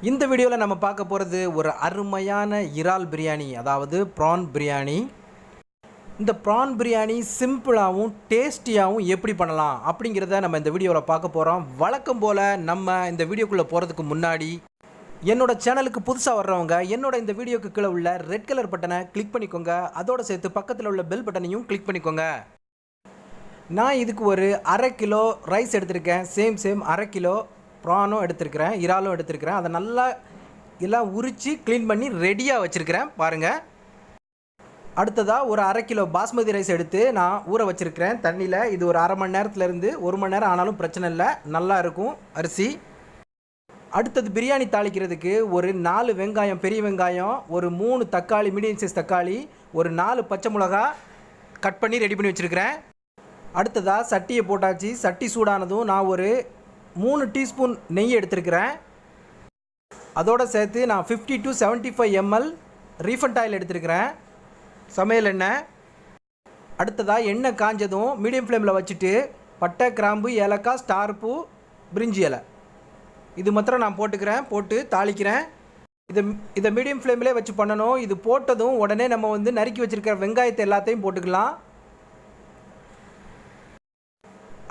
இந்த வீடியோவில் நம்ம பார்க்க போகிறது ஒரு அருமையான இறால் பிரியாணி, அதாவது ப்ரான் பிரியாணி. இந்த ப்ரான் பிரியாணி சிம்பிளாகவும் டேஸ்டியாகவும் எப்படி பண்ணலாம் அப்படிங்கிறத நம்ம இந்த வீடியோவில் பார்க்க போகிறோம். வழக்கம் போல் நம்ம இந்த வீடியோக்குள்ளே போகிறதுக்கு முன்னாடி என்னோட சேனலுக்கு புதுசாக வர்றவங்க என்னோட இந்த வீடியோக்கு கீழே உள்ள ரெட் கலர் பட்டனை கிளிக் பண்ணிக்கோங்க. அதோடு சேர்த்து பக்கத்தில் உள்ள பெல் பட்டனையும் கிளிக் பண்ணிக்கோங்க. நான் இதுக்கு ஒரு அரை கிலோ ரைஸ் எடுத்திருக்கேன். சேம் அரை கிலோ ப்ரானும் எடுத்துருக்கிறேன், இறாலும் எடுத்துருக்கிறேன். அதை நல்லா எல்லாம் உரித்து க்ளீன் பண்ணி ரெடியாக வச்சுருக்கிறேன் பாருங்கள். அடுத்ததாக ஒரு அரை கிலோ பாஸ்மதி ரைஸ் எடுத்து நான் ஊற வச்சுருக்கிறேன் தண்ணியில். இது ஒரு அரை மணி நேரத்துலேருந்து 1 மணி நேரம் ஆனாலும் பிரச்சனை இல்லை, நல்லா இருக்கும் அரிசி. அடுத்தது பிரியாணி தாளிக்கிறதுக்கு ஒரு 4 வெங்காயம், பெரிய வெங்காயம், ஒரு 3 தக்காளி, மீடியம் சைஸ் தக்காளி, ஒரு 4 பச்சை மிளகா கட் பண்ணி ரெடி பண்ணி வச்சுருக்கிறேன். அடுத்ததாக சட்டியை போட்டாச்சு. சட்டி சூடானதும் நான் ஒரு 3 டீஸ்பூன் நெய் எடுத்துருக்கிறேன். அதோடு சேர்த்து நான் 50 to 75 ml ரீஃபண்ட் ஆயில் எடுத்துருக்கிறேன், சமையல் எண்ணெய். அடுத்ததாக எண்ணெய் காஞ்சதும் மீடியம் ஃப்ளேமில் வச்சுட்டு பட்டை, கிராம்பு, ஏலக்காய், ஸ்டார் பூ, பிரிஞ்சி இலை இது மாத்திரம் நான் போட்டு தாளிக்கிறேன். இதை மீடியம் ஃப்ளேம்லேயே வச்சு பண்ணணும். இது போட்டதும் உடனே நம்ம நறுக்கி வச்சுருக்கிற வெங்காயத்தை எல்லாத்தையும் போட்டுக்கலாம்.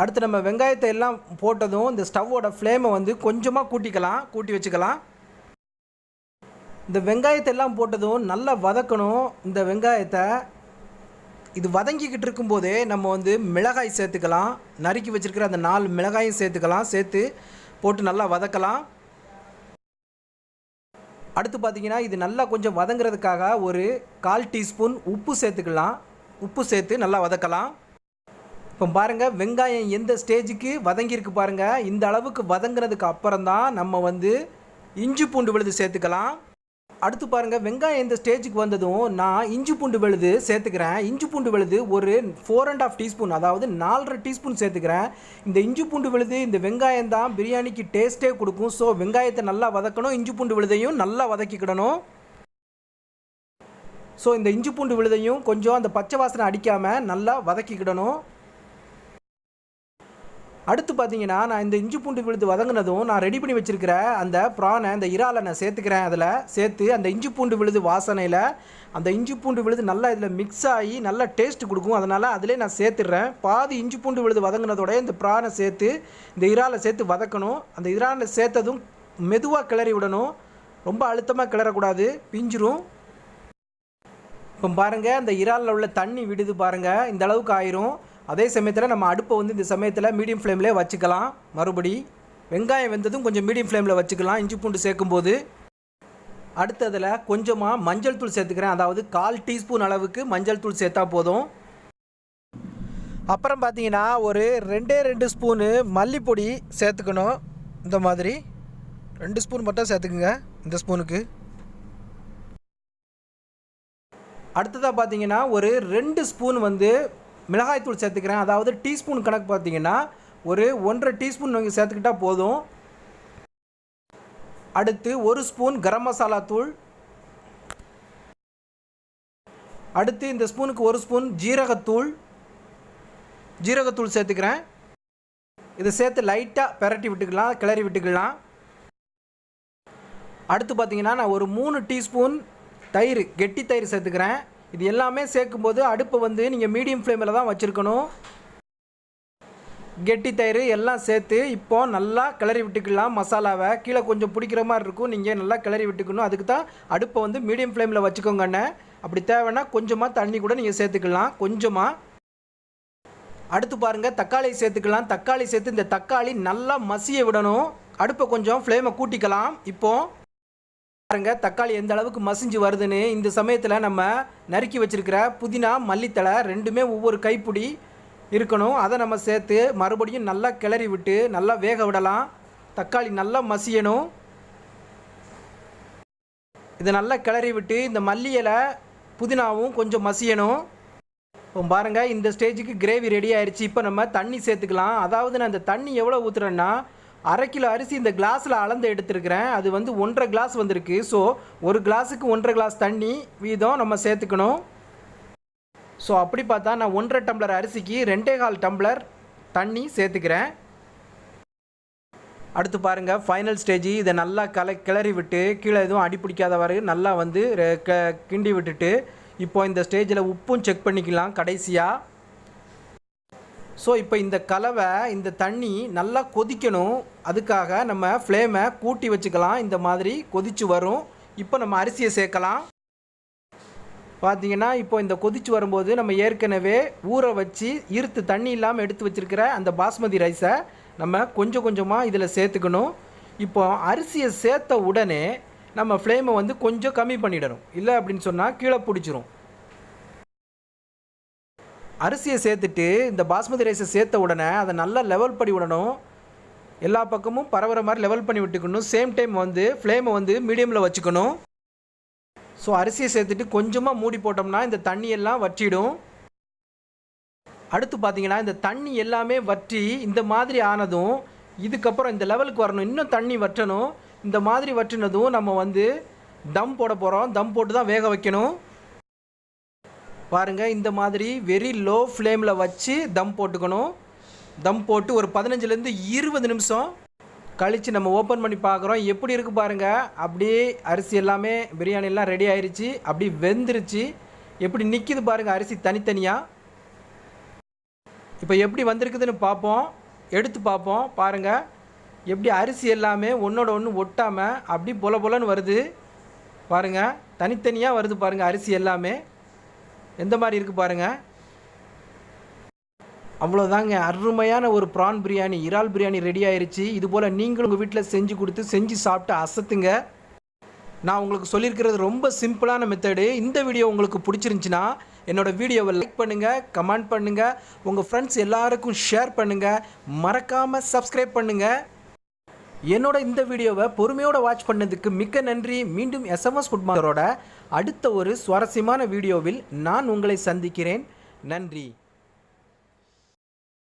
அடுத்து நம்ம வெங்காயத்தை எல்லாம் போட்டதும் இந்த ஸ்டவ்வோட ஃப்ளேமை கொஞ்சமாக கூட்டி வச்சுக்கலாம். இந்த வெங்காயத்தை எல்லாம் போட்டதும் நல்லா வதக்கணும். இந்த வெங்காயத்தை இது வதங்கிக்கிட்டு இருக்கும்போதே நம்ம மிளகாய் சேர்த்துக்கலாம். நறுக்கி வச்சுருக்கிற அந்த 4 மிளகாயும் சேர்த்து போட்டு நல்லா வதக்கலாம். அடுத்து பார்த்திங்கன்னா இது நல்லா கொஞ்சம் வதங்கிறதுக்காக ஒரு 1/4 டீஸ்பூன் உப்பு சேர்த்துக்கலாம். உப்பு சேர்த்து நல்லா வதக்கலாம். இப்போ பாருங்கள், வெங்காயம் எந்த ஸ்டேஜுக்கு வதங்கியிருக்கு பாருங்கள். இந்த அளவுக்கு வதங்கினதுக்கு அப்புறம் தான் நம்ம இஞ்சி பூண்டு விழுது சேர்த்துக்கலாம். அடுத்து பாருங்கள், வெங்காயம் எந்த ஸ்டேஜுக்கு வந்ததும் நான் இஞ்சி பூண்டு விழுது சேர்த்துக்கிறேன். இஞ்சி பூண்டு விழுது ஒரு 4.5 டீஸ்பூன், அதாவது 4.5 டீஸ்பூன் சேர்த்துக்கிறேன். இந்த இஞ்சி பூண்டு விழுது இந்த வெங்காயம் தான் பிரியாணிக்கு டேஸ்ட்டே கொடுக்கும். ஸோ வெங்காயத்தை நல்லா வதக்கணும், இஞ்சி பூண்டு விழுதையும் நல்லா வதக்கிக்கிடணும். ஸோ இந்த இஞ்சி பூண்டு விழுதையும் கொஞ்சம் அந்த பச்சை வாசனை அடிக்காமல் நல்லா வதக்கிக்கிடணும். அடுத்து பார்த்தீங்கன்னா நான் இந்த இஞ்சி பூண்டு விழுது வதங்கினதும் நான் ரெடி பண்ணி வச்சுருக்கிற அந்த ப்ரானை, அந்த இறாலை நான் சேர்த்துக்கிறேன். அதில் சேர்த்து அந்த இஞ்சி பூண்டு விழுது வாசனையில் அந்த இஞ்சி பூண்டு விழுது நல்லா இதில் மிக்ஸ் ஆகி நல்லா டேஸ்ட் கொடுக்கும். அதனால் அதிலே நான் சேர்த்துடுறேன். பாதி இஞ்சி பூண்டு விழுது வதங்கினதோட இந்த ப்ரானை சேர்த்து இந்த இறாலை சேர்த்து வதக்கணும். அந்த இறாலை சேர்த்ததும் மெதுவாக கிளறி விடணும், ரொம்ப அழுத்தமாக கிளறக்கூடாது, பிஞ்சிரும். இப்போ பாருங்கள், அந்த இறாலில் உள்ள தண்ணி விடுது பாருங்கள், இந்த அளவுக்கு ஆயிரும். அதே சமயத்தில் நம்ம அடுப்பை இந்த சமயத்தில் மீடியம் ஃப்ளேம்லேயே வச்சுக்கலாம். மறுபடி வெங்காயம் வெந்ததும் கொஞ்சம் மீடியம் ஃப்ளேமில் வச்சுக்கலாம் இஞ்சி பூண்டு சேர்க்கும்போது. அடுத்ததில் கொஞ்சமாக மஞ்சள் தூள் சேர்த்துக்கிறேன். அதாவது 1/4 டீஸ்பூன் அளவுக்கு மஞ்சள் தூள் சேர்த்தா போதும். அப்புறம் பார்த்தீங்கன்னா ஒரு 2 ஸ்பூனு மல்லிப்பொடி சேர்த்துக்கணும். இந்த மாதிரி 2 ஸ்பூன் மட்டும் சேர்த்துக்குங்க இந்த ஸ்பூனுக்கு. அடுத்ததாக பார்த்தீங்கன்னா ஒரு 2 ஸ்பூன் மிளகாய்த்தூள் சேர்த்துக்கிறேன். அதாவது டீஸ்பூன் கணக்கு பார்த்தீங்கன்னா ஒரு 1.5 டீஸ்பூன் நீங்கள் சேர்த்துக்கிட்டால் போதும். அடுத்து 1 ஸ்பூன் கரம் மசாலா தூள். அடுத்து இந்த ஸ்பூனுக்கு 1 ஸ்பூன் ஜீரகத்தூள் சேர்த்துக்கிறேன். இதை சேர்த்து லைட்டாக பெரட்டி விட்டுக்கலாம், கிளறி விட்டுக்கலாம். அடுத்து பார்த்தீங்கன்னா நான் ஒரு 3 டீஸ்பூன் தயிர், கெட்டி தயிர் சேர்த்துக்கிறேன். இது எல்லாமே சேர்க்கும்போது அடுப்பை நீங்கள் மீடியம் ஃப்ளேமில் தான் வச்சுருக்கணும். கெட்டி தயிர் எல்லாம் சேர்த்து இப்போ நல்லா கிளறி விட்டுக்கலாம். மசாலாவை கீழே கொஞ்சம் பிடிக்கிற மாதிரி இருக்கும், நீங்கள் நல்லா கிளறி விட்டுக்கணும். அதுக்கு தான் அடுப்பை மீடியம் ஃப்ளேமில் வச்சுக்கோங்கண்ணே. அப்படி தேவைன்னா கொஞ்சமாக தண்ணி கூட நீங்கள் சேர்த்துக்கலாம், கொஞ்சமாக. அடுத்து பாருங்கள், தக்காளி சேர்த்துக்கலாம். தக்காளி சேர்த்து இந்த தக்காளி நல்லா மசிய விடணும். அடுப்பை கொஞ்சம் ஃப்ளேமை கூட்டிக்கலாம். இப்போது பாருங்க, தக்காளி எந்த அளவுக்கு மசிஞ்சு வருதுன்னு. இந்த சமயத்தில் நம்ம நறுக்கி வச்சுருக்கிற புதினா, மல்லித்தழை ரெண்டுமே ஒவ்வொரு கைப்பிடி இருக்கணும். அதை நம்ம சேர்த்து மறுபடியும் நல்லா கிளறி விட்டு நல்லா வேக விடலாம். தக்காளி நல்லா மசியணும். இதை நல்லா கிளறி விட்டு இந்த மல்லி இலை, புதினாவும் கொஞ்சம் மசியணும். இப்போ பாருங்கள், இந்த ஸ்டேஜுக்கு கிரேவி ரெடி ஆயிடுச்சு. இப்போ நம்ம தண்ணி சேர்த்துக்கலாம். அதாவது நான் இந்த தண்ணி எவ்வளோ ஊற்றுறேன்னா 1/2 கிலோ அரிசி இந்த கிளாஸில் அளந்து எடுத்துருக்கிறேன். அது 1.5 கிளாஸ் வந்திருக்கு. ஸோ ஒரு கிளாஸுக்கு 1.5 கிளாஸ் தண்ணி வீதம் நம்ம சேர்த்துக்கணும். ஸோ அப்படி பார்த்தா நான் 1.5 டம்ளர் அரிசிக்கு 2.25 டம்ளர் தண்ணி சேர்த்துக்கிறேன். அடுத்து பாருங்கள் ஃபைனல் ஸ்டேஜ். இதை நல்லா கிளறி விட்டு கீழே எதுவும் அடி பிடிக்காதவாறு நல்லா வந்து கிண்டி விட்டுட்டு இப்போ இந்த ஸ்டேஜில் உப்பும் செக் பண்ணிக்கலாம் கடைசியாக. ஸோ இப்போ இந்த கலவை இந்த தண்ணி நல்லா கொதிக்கணும். அதுக்காக நம்ம ஃப்ளேமை கூட்டி வச்சுக்கலாம். இந்த மாதிரி கொதித்து வரும். இப்போ நம்ம அரிசியை சேர்க்கலாம். பார்த்திங்கன்னா இப்போ இந்த கொதித்து வரும்போது நம்ம ஏற்கனவே ஊற வச்சு ஈர்த்து தண்ணி இல்லாமல் எடுத்து வச்சுருக்கிற அந்த பாஸ்மதி ரைஸை நம்ம கொஞ்சம் கொஞ்சமாக இதில் சேர்த்துக்கணும். இப்போ அரிசியை சேர்த்த உடனே நம்ம ஃப்ளேமை வந்து கொஞ்சம் கம்மி பண்ணிடணும். இல்லை அப்படின்னு சொன்னால் கீழே பிடிச்சிரும். அரிசியை சேர்த்துட்டு இந்த பாஸ்மதி ரைஸை சேர்த்த உடனே அதை நல்லா லெவல் பண்ணி விடணும். எல்லா பக்கமும் பரவுற மாதிரி லெவல் பண்ணி விட்டுக்கணும். சேம் டைம் வந்து ஃப்ளேமை வந்து மீடியமில் வச்சுக்கணும். ஸோ அரிசியை சேர்த்துட்டு கொஞ்சமாக மூடி போட்டோம்னா இந்த தண்ணியெல்லாம் வற்றிடும். அடுத்து பார்த்திங்கன்னா இந்த தண்ணி எல்லாமே வற்றி இந்த மாதிரி ஆனதும் இதுக்கப்புறம் இந்த லெவலுக்கு வரணும். இன்னும் தண்ணி வற்றணும். இந்த மாதிரி வற்றினதும் நம்ம வந்து தம் போட போகிறோம். தம் போட்டு தான் வேக வைக்கணும். பாருங்கள், இந்த மாதிரி வெரி லோ ஃப்ளேமில் வச்சு தம் போட்டுக்கணும். தம் போட்டு ஒரு 15லேருந்து 20 நிமிஷம் கழித்து நம்ம ஓப்பன் பண்ணி பார்க்குறோம். எப்படி இருக்குது பாருங்கள். அப்படியே அரிசி எல்லாமே பிரியாணி எல்லாம் ரெடி ஆயிடுச்சு. அப்படி வெந்துருச்சு. எப்படி நிற்கிது பாருங்கள் அரிசி தனித்தனியாக. இப்போ எப்படி வந்திருக்குதுன்னு பார்ப்போம். எடுத்து பார்ப்போம். பாருங்கள் எப்படி அரிசி எல்லாமே ஒன்றோட ஒன்று ஒட்டாமல் அப்படி பொலன்னு வருது. பாருங்கள் தனித்தனியாக வருது பாருங்கள் அரிசி எல்லாமே. எந்த மாதிரி இருக்குது பாருங்கள். அவ்வளோதாங்க, அருமையான ஒரு ப்ரான் பிரியாணி, இறால் பிரியாணி ரெடி ஆயிடுச்சு. இதுபோல் நீங்களும் உங்கள் வீட்டில் செஞ்சு கொடுத்து செஞ்சு சாப்பிட்டு அசத்துங்க. நான் உங்களுக்கு சொல்லியிருக்கிறது ரொம்ப சிம்பிளான மெத்தடு. இந்த வீடியோ உங்களுக்கு பிடிச்சிருந்துச்சின்னா என்னோடய வீடியோவை லைக் பண்ணுங்கள், கமெண்ட் பண்ணுங்கள், உங்கள் ஃப்ரெண்ட்ஸ் எல்லாருக்கும் ஷேர் பண்ணுங்கள், மறக்காமல் சப்ஸ்கிரைப் பண்ணுங்கள். என்னோட இந்த வீடியோவை பொறுமையோடு வாட்ச் பண்ணதுக்கு மிக்க நன்றி. மீண்டும் SMS ஃபுட் மாஸ்டரோட அடுத்த ஒரு சுவாரஸ்யமான வீடியோவில் நான் உங்களை சந்திக்கிறேன். நன்றி.